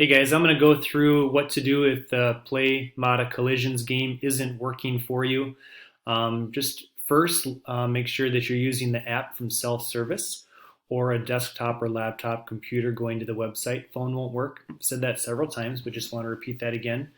Hey guys, I'm going to go through what to do if the Play Mata Collisions game isn't working for you. Just first, make sure that you're using the app from self-service or a desktop or laptop computer going to the website. Phone won't work. I've said that several times, but just want to repeat that again.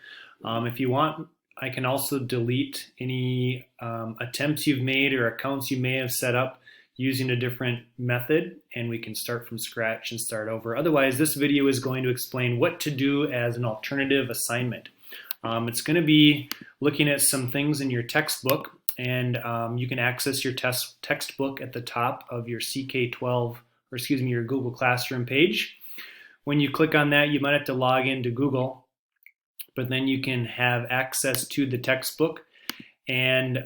If you want, I can also delete any attempts you've made or accounts you may have set up using a different method, and we can start from scratch and start over. Otherwise, this video is going to explain what to do as an alternative assignment. It's going to be looking at some things in your textbook, and you can access your textbook at the top of your CK12, or excuse me, your Google Classroom page. When you click on that, you might have to log into Google, but then you can have access to the textbook. And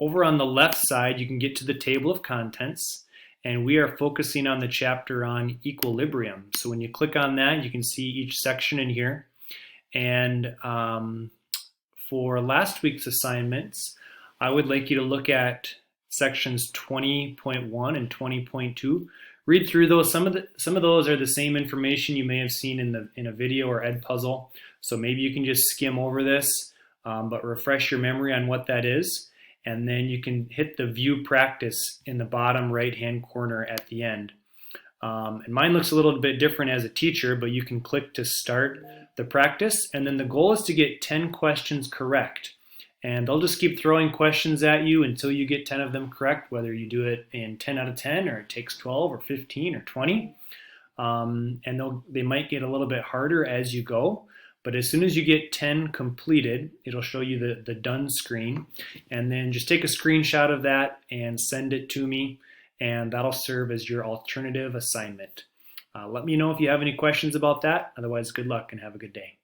over on the left side, you can get to the table of contents, and we are focusing on the chapter on equilibrium. So when you click on that, you can see each section in here. And for last week's assignments, I would like you to look at sections 20.1 and 20.2. Read through those. Some of those are the same information you may have seen in a video or Edpuzzle. So maybe you can just skim over this, but refresh your memory on what that is. And then you can hit the view practice in the bottom right hand corner at the end. And mine looks a little bit different as a teacher, but you can click to start the practice. And then the goal is to get 10 questions correct. And they'll just keep throwing questions at you until you get 10 of them correct, whether you do it in 10 out of 10 or it takes 12 or 15 or 20. And they might get a little bit harder as you go. But as soon as you get 10 completed, it'll show you the done screen. And then just take a screenshot of that and send it to me, and that'll serve as your alternative assignment. Let me know if you have any questions about that. Otherwise, good luck and have a good day.